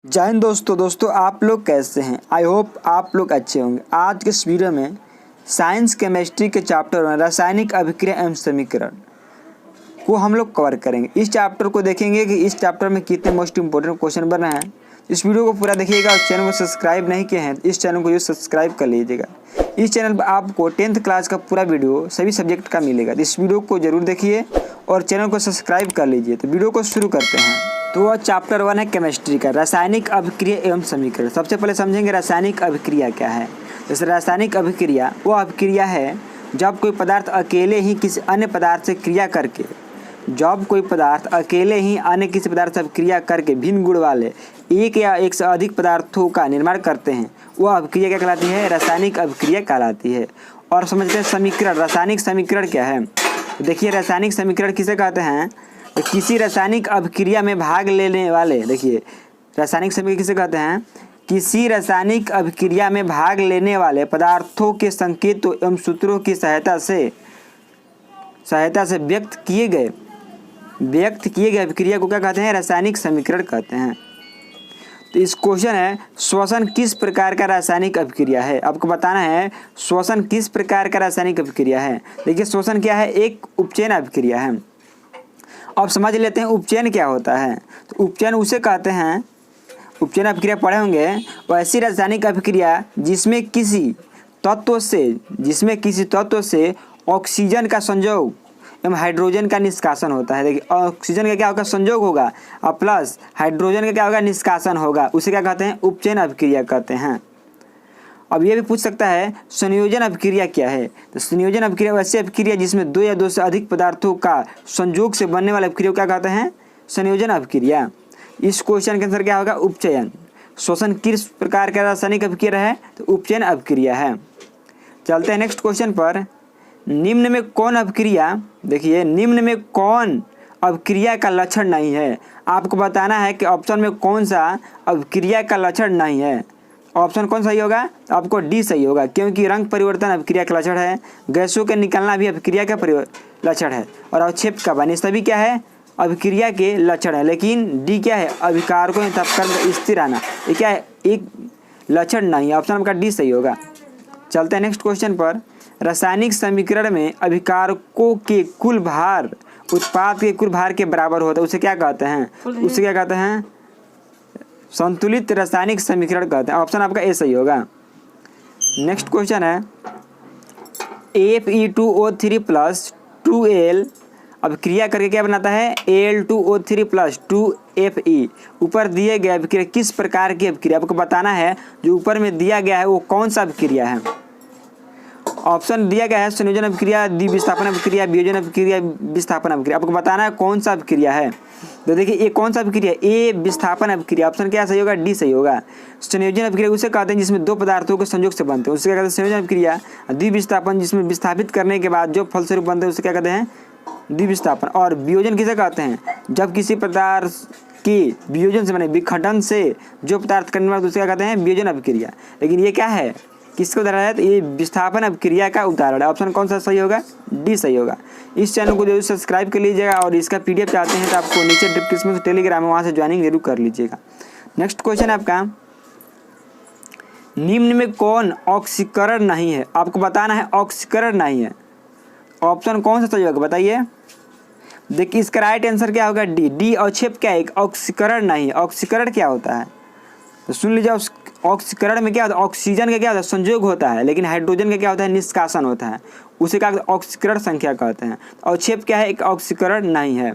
जय हिंद दोस्तों आप लोग कैसे हैं। आई होप आप लोग अच्छे होंगे। आज के इस वीडियो में साइंस केमिस्ट्री के चैप्टर में रासायनिक अभिक्रिया एवं समीकरण को हम लोग कवर करेंगे। इस चैप्टर को देखेंगे कि इस चैप्टर में कितने मोस्ट इंपोर्टेंट क्वेश्चन बन रहे हैं। इस वीडियो को पूरा देखिएगा और चैनल को सब्सक्राइब नहीं किए हैं तो इस चैनल को जो सब्सक्राइब कर लीजिएगा। इस चैनल पर आपको 10th क्लास का पूरा वीडियो सभी सब्जेक्ट का मिलेगा। तो इस वीडियो को जरूर देखिए और चैनल को सब्सक्राइब कर लीजिए। तो वीडियो को शुरू करते हैं। तो वह चैप्टर 1 है केमिस्ट्री का, रासायनिक अभिक्रिया एवं समीकरण। सबसे पहले समझेंगे रासायनिक अभिक्रिया क्या है। जैसे रासायनिक अभिक्रिया वो अभिक्रिया है जब कोई पदार्थ अकेले ही किसी अन्य पदार्थ से क्रिया करके क्रिया करके भिन्न गुण वाले एक या एक से अधिक पदार्थों का निर्माण करते हैं, वह अभिक्रिया क्या कहलाती है? रासायनिक अभिक्रिया कहलाती है। और समझते हैं समीकरण। रासायनिक समीकरण क्या है? देखिए रासायनिक समीकरण किसे कहते हैं? तो किसी रासायनिक अभिक्रिया में भाग लेने वाले, देखिए रासायनिक समीकरण किसे कहते हैं? किसी रासायनिक अभिक्रिया में भाग लेने वाले पदार्थों के संकेतों एवं सूत्रों की सहायता से व्यक्त किए गए अभिक्रिया को क्या कहते हैं? रासायनिक समीकरण कहते हैं। तो इस क्वेश्चन है श्वसन किस प्रकार का रासायनिक अभिक्रिया है। आपको बताना है श्वसन किस प्रकार का रासायनिक अभिक्रिया है। देखिए श्वसन क्या है? एक उपचयन अभिक्रिया है। अब समझ लेते हैं उपचयन क्या होता है। तो उपचयन उसे कहते हैं, उपचयन अभिक्रिया पढ़े होंगे, वो ऐसी रासायनिक अभिक्रिया जिसमें किसी तत्व से ऑक्सीजन का संयोग एवं हाइड्रोजन का निष्कासन होता है। देखिए ऑक्सीजन का क्या होगा? संयोग होगा और प्लस हाइड्रोजन का क्या होगा? निष्कासन होगा। उसे क्या कहते हैं? उपचयन अभिक्रिया कहते हैं। अब ये भी पूछ सकता है संयोजन अभिक्रिया क्या है। तो संयोजन अभिक्रिया वैसी अभिक्रिया जिसमें दो या दो से अधिक पदार्थों का संयोग से बनने वाला अभिक्रिया क्या कहते हैं? संयोजन अभिक्रिया। इस क्वेश्चन के आंसर क्या होगा? उपचयन। श्वसन किस प्रकार का रासायनिक अभिक्रिया है? तो उपचयन अभिक्रिया है। चलते हैं नेक्स्ट क्वेश्चन पर। निम्न में कौन अभिक्रिया, देखिए निम्न में कौन अभिक्रिया का लक्षण नहीं है। आपको बताना है कि ऑप्शन में कौन सा अभिक्रिया का लक्षण नहीं है। ऑप्शन कौन सही होगा? आपको डी सही होगा, क्योंकि रंग परिवर्तन अभिक्रिया का लक्षण है, गैसों के निकलना भी अभिक्रिया का लक्षण है, और अवक्षेप का बने सभी क्या है? अभिक्रिया के लक्षण है। लेकिन डी क्या है? अभिकारकों में तापक्रम स्थिर आना, ये क्या है? एक लक्षण नहीं है। ऑप्शन आपका डी सही होगा। चलते हैं नेक्स्ट क्वेश्चन पर। रासायनिक समीकरण में अभिकारकों के कुल भार उत्पाद के कुल भार के बराबर होता है, उसे क्या कहते हैं? उसे क्या कहते हैं? संतुलित रासायनिक समीकरण कहते हैं। ऑप्शन आपका ए सही होगा। नेक्स्ट क्वेश्चन है Fe2O3 प्लस 2Al अब क्रिया करके क्या बनाता है? Al2O3 plus 2Fe। ऊपर दिए गए अभिक्रिया किस प्रकार की अभिक्रिया? आपको बताना है जो ऊपर में दिया गया है वो कौन सा अभिक्रिया है। ऑप्शन दिया गया है संयोजन अभिक्रिया, द्विविस्थापन अभिक्रिया, वियोजन अभिक्रिया, विस्थापन अभिक्रिया। आपको बताना है कौन सा अभिक्रिया है। तो देखिए ये कौन सा अभिक्रिया? ए विस्थापन अभिक्रिया। ऑप्शन क्या सही होगा? डी सही होगा। संयोजन अभिक्रिया उसे कहते हैं जिसमें दो पदार्थों के संयोग से बनते हैं, उसे क्या कहते हैं? संयोजन अभिक्रिया। द्विविस्थापन जिसमें विस्थापित करने के बाद जो फलस्वरूप बनते हैं उसे क्या कहते हैं? द्विविस्थापन। और वियोजन किसे कहते हैं? जब किसी पदार्थ की वियोजन से बने विखंडन से जो पदार्थ करने वाले उसे क्या कहते हैं? वियोजन अभिक्रिया। लेकिन ये क्या है? किसका उदाहरण है? तो ये विस्थापन अभिक्रिया का उदाहरण है। ऑप्शन कौन सा सही होगा? डी सही होगा। इस चैनल को जरूर सब्सक्राइब कर लीजिएगा और इसका पीडीएफ चाहते हैं तो आपको नीचे डिस्क्रिप्शन में टेलीग्राम है, वहाँ से ज्वाइनिंग जरूर कर लीजिएगा। नेक्स्ट क्वेश्चन है आपका, निम्न में कौन ऑक्सीकरण नहीं है? आपको बताना है ऑक्सीकरण नहीं है। ऑप्शन कौन सा सही होगा बताइए। देखिए इसका राइट आंसर क्या होगा? डी। डी अवक्षेप क्या है? ऑक्सीकरण नहीं है। ऑक्सीकरण क्या होता है तो सुन लीजिए। ऑक्सीकरण में क्या होता है? ऑक्सीजन का क्या होता है? संयोग होता है, लेकिन हाइड्रोजन का क्या होता है? निष्कासन होता है। उसे क्या ऑक्सीकरण संख्या कहते हैं। अवक्षेप क्या है? एक ऑक्सीकरण नहीं है।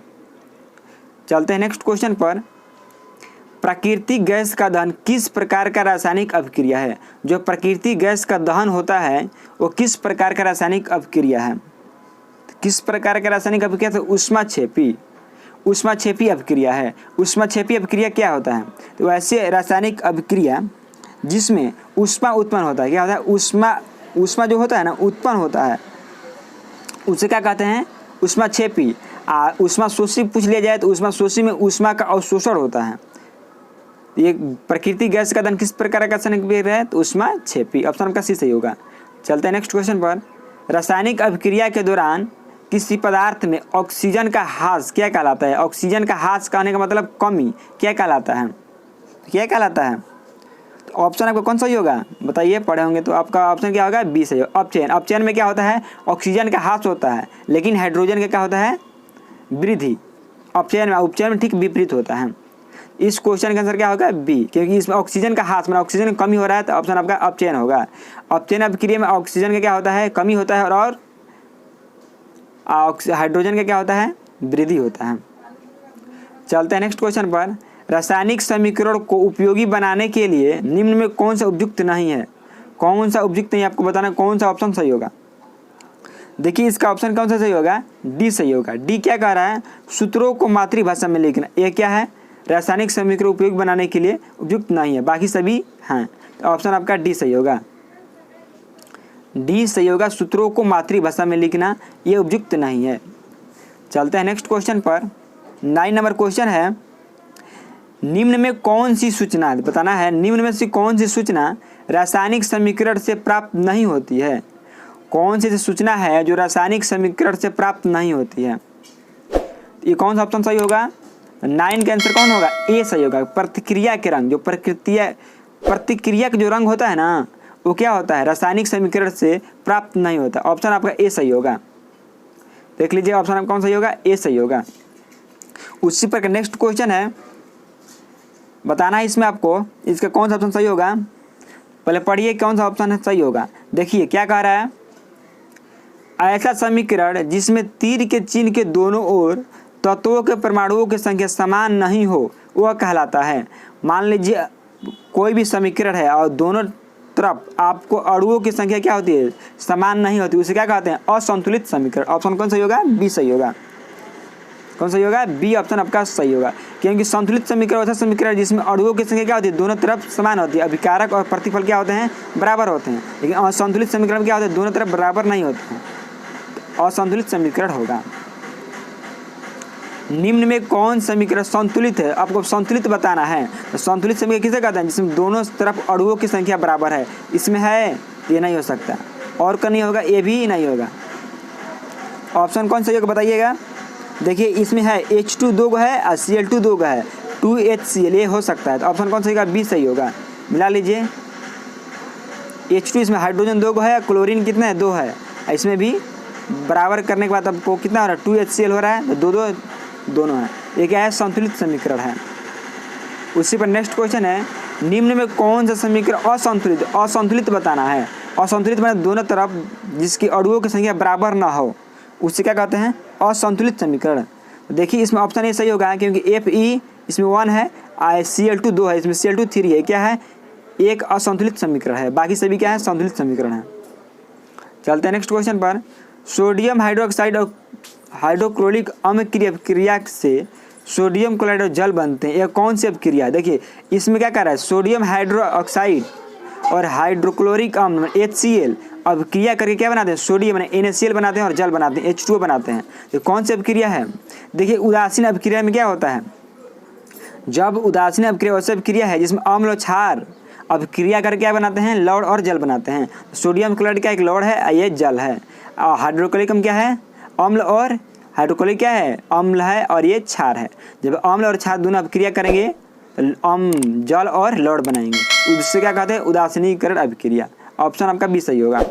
चलते हैं नेक्स्ट क्वेश्चन पर। प्राकृतिक गैस का दहन किस प्रकार का रासायनिक अभिक्रिया है? जो प्राकृतिक गैस का दहन होता है वो किस प्रकार का रासायनिक अभिक्रिया है? किस प्रकार का रासायनिक अभिक्रिया? तो ऊष्माक्षेपी अभिक्रिया है। ऊष्माक्षेपी अभिक्रिया क्या होता है? तो ऐसे रासायनिक अभिक्रिया जिसमें ऊष्मा उत्पन्न होता है। क्या होता है? ऊष्मा जो होता है ना उत्पन्न होता है, उसे क्या कहते हैं? ऊष्माक्षेपी। ऊष्माशोषी पूछ लिया जाए तो ऊष्माशोषी में ऊष्मा का अवशोषण होता है। ये प्राकृतिक गैस का दहन किस प्रकार का रासायनिक अभिक्रिया है? तो ऊष्माक्षेपी। ऑप्शन का सी सही होगा। चलते हैं नेक्स्ट क्वेश्चन पर। रासायनिक अभिक्रिया के दौरान किसी पदार्थ में ऑक्सीजन का ह्रास क्या कहलाता है? ऑक्सीजन का ह्रास कहने का मतलब कमी क्या कहलाता है? क्या कहलाता है? तो ऑप्शन आपका कौन सही होगा बताइए, पढ़े होंगे तो आपका ऑप्शन क्या होगा? बी सही होगा। अपचयन में क्या होता है? ऑक्सीजन का ह्रास होता है, लेकिन हाइड्रोजन का क्या होता है? वृद्धि। अपचयन में उपचयन में ठीक विपरीत होता है। इस क्वेश्चन का आंसर क्या होगा? बी, क्योंकि इसमें ऑक्सीजन का ह्रास मतलब ऑक्सीजन कमी हो रहा है, तो ऑप्शन आपका अपचयन होगा। अपचयन अभिक्रिया में ऑक्सीजन का क्या होता है? कमी होता है, और हाइड्रोजन का क्या होता है? वृद्धि होता है। चलते हैं नेक्स्ट क्वेश्चन पर। रासायनिक समीकरण को उपयोगी बनाने के लिए निम्न में कौन सा उपयुक्त नहीं है? कौन सा उपयुक्त नहीं आपको बताना, कौन सा ऑप्शन सही होगा? देखिए इसका ऑप्शन कौन सा सही होगा? डी सही होगा। डी क्या कह रहा है? सूत्रों को मातृभाषा में लिखना। ये क्या है? रासायनिक समीकरण उपयोगी बनाने के लिए उपयुक्त नहीं है, बाकी सभी हैं। तो ऑप्शन आपका डी सही होगा। डी सही होगा, सूत्रों को मातृभाषा में लिखना ये उपयुक्त नहीं है। चलते हैं नेक्स्ट क्वेश्चन पर। 9 नंबर क्वेश्चन है, निम्न में कौन सी सूचना बताना है? निम्न में से कौन सी सूचना रासायनिक समीकरण से प्राप्त नहीं होती है? कौन सी सूचना है जो रासायनिक समीकरण से प्राप्त नहीं होती है? ये कौन सा ऑप्शन सही होगा? 9 का आंसर कौन होगा? ए सही होगा। प्रतिक्रिया के रंग, जो प्रतिक्रिया का जो रंग होता है ना, वो क्या होता है? रासायनिक समीकरण से प्राप्त नहीं होता। ऑप्शन आपका ए सही होगा। देख लीजिए ऑप्शन आपका कौन सही होगा? ए सही होगा। उसी पर नेक्स्ट क्वेश्चन है, बताना है इसमें आपको इसका कौन सा ऑप्शन सही होगा। पहले पढ़िए कौन सा ऑप्शन सही होगा। देखिए क्या कह रहा है? ऐसा समीकरण जिसमें तीर के चिन्ह के दोनों ओर तत्वों के परमाणुओं की संख्या समान नहीं हो वह कहलाता है। मान लीजिए कोई भी समीकरण है और दोनों तरफ आपको अणुओं की संख्या क्या होती है? समान नहीं होती, उसे क्या कहते हैं? असंतुलित समीकरण। ऑप्शन कौन सही होगा? बी सही होगा। कौन सही होगा? बी ऑप्शन आपका सही होगा, क्योंकि संतुलित समीकरण ऐसा समीकरण जिसमें अणुओं की संख्या क्या होती है? दोनों तरफ समान होती है। अभिकारक और प्रतिफल क्या होते हैं? बराबर होते हैं। लेकिन असंतुलित समीकरण में क्या होता है? दोनों तरफ बराबर नहीं होते हैं, असंतुलित समीकरण होगा। निम्न में कौन समीकरण संतुलित है? आपको संतुलित बताना है। तो संतुलित समीकरण किसे कहते हैं? जिसमें दोनों तरफ अणुओं की संख्या बराबर है। इसमें है? ये नहीं हो सकता। और का नहीं होगा, ये भी नहीं होगा। ऑप्शन कौन सही होगा बताइएगा। देखिए इसमें है H2 2 है और Cl2 2 है, 2HCl ये हो सकता है। तो ऑप्शन कौन सही होगा? बी सही होगा। मिला लीजिए, H2 इसमें हाइड्रोजन 2 है, क्लोरीन कितना है? 2 है। इसमें भी बराबर करने के बाद आपको कितना हो रहा है? 2HCl हो रहा है, तो 2 दोनों है। ये क्या है? संतुलित समीकरण है। उसी पर नेक्स्ट क्वेश्चन है, निम्न में कौन सा समीकरण असंतुलित? असंतुलित बताना है। असंतुलित मतलब दोनों तरफ जिसकी अणुओं की संख्या बराबर ना हो, उसे क्या कहते हैं? असंतुलित समीकरण। देखिए इसमें ऑप्शन ए सही होगा, क्योंकि Fe इसमें 1 है, Cl2 2 है, इसमें Cl2 3 है। क्या है? एक असंतुलित समीकरण है, बाकी सभी क्या है? संतुलित समीकरण है। चलते हैं नेक्स्ट क्वेश्चन पर। सोडियम हाइड्रोक्साइड और हाइड्रोक्लोरिक अम्ल की अभिक्रिया से सोडियम क्लोराइड और जल बनते हैं। यह कौन सी अभिक्रिया है? देखिए इसमें क्या कर रहा है? सोडियम हाइड्रोक्साइड और हाइड्रोक्लोरिक अम्ल HCl अभिक्रिया करके क्या बनाते हैं? सोडियम NaCl बनाते हैं और जल बनाते हैं, H2O बनाते हैं। तो कौन सी अभिक्रिया है? देखिए उदासीन अभिक्रिया में क्या होता है? जब उदासीन अभिक्रिया वैसे अभिक्रिया है जिसमें अम्ल और क्षार अभिक्रिया करके क्या बनाते हैं? लवण और जल बनाते हैं। सोडियम क्लोराइड क्या एक लवण है, ये जल है। और हाइड्रोक्लोरिक अम्ल क्या है? अम्ल, और हाइड्रोक्लोरिक क्या है? अम्ल है, और ये क्षार है। जब अम्ल और क्षार दोनों अभिक्रिया करेंगे तो जल और लवण बनाएंगे, उससे क्या कहते हैं? उदासीनीकरण अभिक्रिया। ऑप्शन आपका बी सही होगा।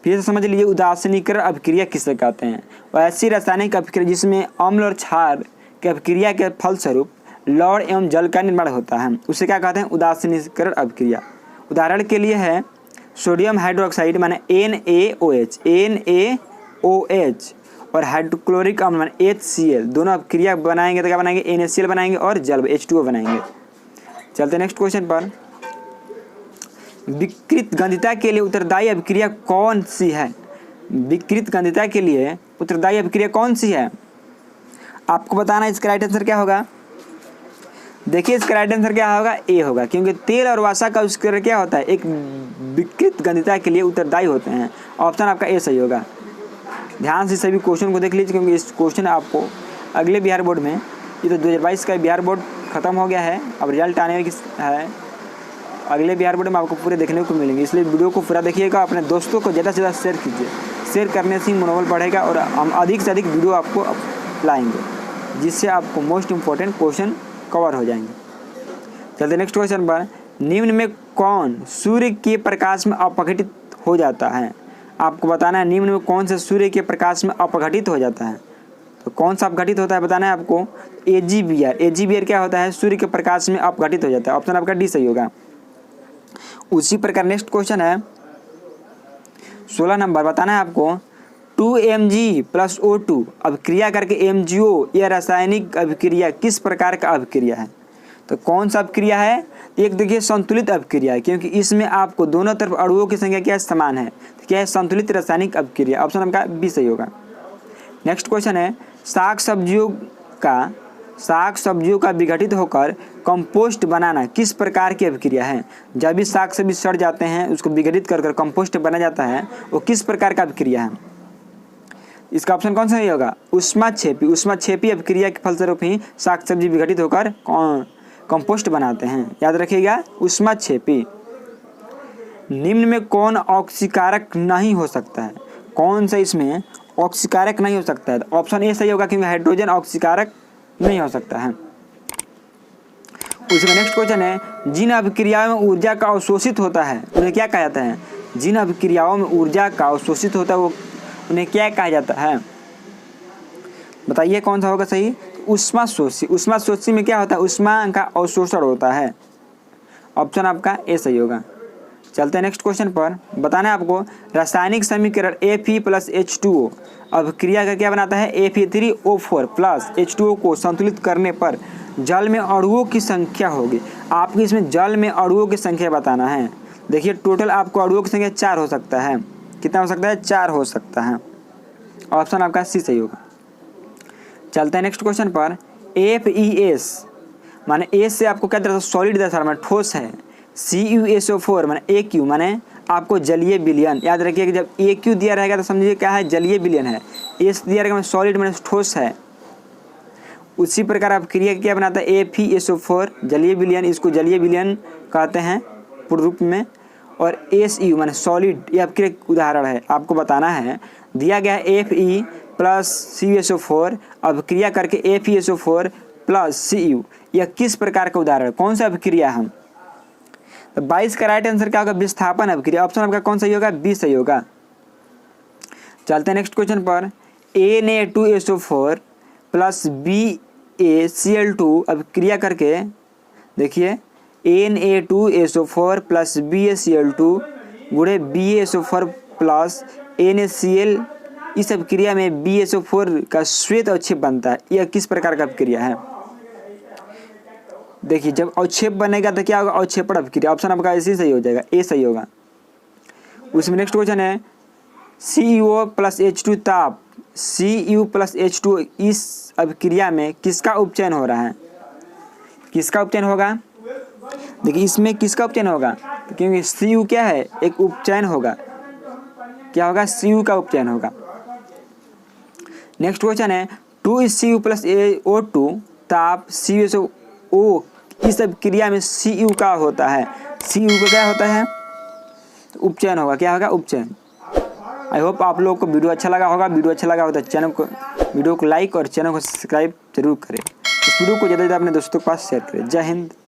फिर से समझ लीजिए उदासीनीकरण अभिक्रिया किसे कहते हैं? और ऐसी रासायनिक अभिक्रिया जिसमें अम्ल और क्षार की अभिक्रिया के फलस्वरूप लवण एवं जल का निर्माण होता है, उसे क्या कहते हैं? उदासीनीकरण अभिक्रिया। उदाहरण के लिए है सोडियम हाइड्रोक्साइड माने NaOH और हाइड्रोक्लोरिक अम्ल माने HCl, दोनों अभिक्रिया बनाएंगे तो क्या बनाएंगे? NaCl बनाएंगे और जल H2O बनाएंगे। चलते नेक्स्ट क्वेश्चन पर। विकृत गंधिता के लिए उत्तरदायी अभिक्रिया कौन सी है? विकृत गंधिता के लिए उत्तरदायी अभिक्रिया कौन सी है? आपको बताना है। इसका राइट आंसर क्या होगा? देखिए इसका राइट आंसर क्या होगा? ए होगा, क्योंकि तेल और वसा का उत्सर्जन क्या होता है? एक विकृत गंधिता के लिए उत्तरदायी होते हैं। ऑप्शन आपका ए सही होगा। ध्यान से सभी क्वेश्चन को देख लीजिए, क्योंकि इस क्वेश्चन आपको अगले बिहार बोर्ड में, ये तो 2022 का बिहार बोर्ड खत्म हो गया है, अब रिजल्ट आने की है। अगले बिहार बोर्ड में आपको पूरे देखने को मिलेंगे, इसलिए वीडियो को पूरा देखिएगा। अपने दोस्तों को ज़्यादा से ज़्यादा शेयर कीजिए। शेयर करने से ही मनोबल बढ़ेगा और हम अधिक से अधिक वीडियो आपको लाएंगे, जिससे आपको मोस्ट इम्पोर्टेंट क्वेश्चन कवर हो जाएंगे। चलते नेक्स्ट क्वेश्चन पर। निम्न में कौन सूर्य के प्रकाश में अपघटित हो जाता है? आपको बताना है निम्न में कौन सा सूर्य के प्रकाश में अपघटित हो जाता है। तो कौन सा अपघटित होता है बताना है आपको। AgBr। AgBr क्या होता है? सूर्य के प्रकाश में अपघटित हो जाता है। ऑप्शन आपका डी सही होगा। उसी प्रकार नेक्स्ट क्वेश्चन है 16 नंबर। बताना है आपको 2Mg + O2 अभिक्रिया करके MgO यह रासायनिक अभिक्रिया किस प्रकार का अभिक्रिया है? तो कौन सा अभिक्रिया है? एक देखिए संतुलित अभिक्रिया है, क्योंकि इसमें आपको दोनों तरफ अणुओं की संख्या क्या है? समान है। तो क्या है? संतुलित रासायनिक अभिक्रिया। ऑप्शन आपका बी सही होगा। नेक्स्ट क्वेश्चन है साग सब्जियों का विघटित होकर कंपोस्ट बनाना किस प्रकार की अभिक्रिया है? जब भी साग सब्जी सड़ जाते हैं उसको विघटित कर कंपोस्ट बना जाता है, वो किस प्रकार का अभिक्रिया है? इसका ऑप्शन कौन सा सही होगा? ऊष्माक्षेपी अभिक्रिया के फलस्वरूप ही साग सब्जी विघटित होकर कंपोस्ट बनाते हैं। याद रखिएगा, ऊष्माक्षेपी। निम्न में कौन ऑक्सीकारक नहीं हो सकता है? कौन सा इसमें ऑक्सीकारक नहीं हो सकता है? तो ऑप्शन ए सही होगा, क्योंकि हाइड्रोजन ऑक्सीकारक नहीं हो सकता है। उसका नेक्स्ट क्वेश्चन है जिन अभिक्रियाओं में ऊर्जा का अवशोषित होता है उन्हें क्या कहा जाता है? जिन अभिक्रियाओं में ऊर्जा का अवशोषित होता है वो उन्हें क्या कहा जाता है? बताइए कौन सा होगा सही? ऊष्माशोषी में क्या होता है? ऊष्मा का अवशोषण होता है। ऑप्शन आपका ए सही होगा। चलते हैं नेक्स्ट क्वेश्चन पर। बताना है आपको रासायनिक समीकरण Fe + H2O अभिक्रिया का क्या बनाता है? Fe3O4 + H2O को संतुलित करने पर जल में अणुओं की संख्या होगी। आपको इसमें जल में अणुओं की संख्या बताना है। देखिए टोटल आपको अणुओं की संख्या 4 हो सकता है। कितना हो सकता है? 4 हो सकता है। ऑप्शन आपका सी सही होगा। चलते हैं नेक्स्ट क्वेश्चन पर। FeS माने ए से आपको क्या दर्शा? सॉलिड दर्शा रहा है, ठोस है। CuSO4 माने AQ माने आपको जलीय विलयन। याद रखिए कि जब AQ दिया रहेगा तो समझिए क्या है? जलीय विलयन है। S दिया रहेगा सॉलिड माने ठोस है। उसी प्रकार अभिक्रिया क्या बनाता है? FeSO4 जलीय विलयन, इसको जलीय विलयन कहते हैं पूर्ण रूप में। और SU माने सॉलिड, ये अभिक्रिया उदाहरण है। आपको बताना है दिया गया है Fe + CuSO4 अभिक्रिया करके FeSO4 + Cu यह किस प्रकार का उदाहरण है? कौन सा अभिक्रिया है? तो 22 का राइट आंसर क्या होगा? विस्थापन अभिक्रिया। ऑप्शन आपका कौन सही होगा? बी सही होगा। चलते हैं नेक्स्ट क्वेश्चन पर। Na2SO4 + BaCl2 अभिक्रिया करके देखिए Na2SO4 + BaCl2 गुणे BaSO4 + NaCl इस अभिक्रिया में BaSO4 का श्वेत अवक्षेप बनता है। यह किस प्रकार का अभिक्रिया है? देखिए जब अवक्षेप बनेगा तो क्या होगा? अवक्षेपण अभिक्रिया। ऑप्शन आपका ऐसे सही हो जाएगा, ए सही होगा। उसमें नेक्स्ट क्वेश्चन है CuO + H2 ताप Cu + H2 इस अभिक्रिया में किसका उपचयन हो रहा है? किसका उपचयन होगा? देखिए इसमें किसका उपचयन होगा? क्योंकि Cu क्या है? एक उपचयन होगा। क्या होगा? Cu का उपचयन होगा। नेक्स्ट क्वेश्चन है 2Cu + O2 ताप CuSO इस अभिक्रिया में Cu का होता है। Cu का क्या होता है? तो उपचयन होगा। क्या होगा? उपचयन। आई होप आप लोगों को वीडियो अच्छा लगा होगा। वीडियो अच्छा लगा हो तो वीडियो को लाइक और चैनल को सब्सक्राइब जरूर करें। इस वीडियो को ज़्यादा से ज़्यादा अपने दोस्तों के पास शेयर करें। जय हिंद।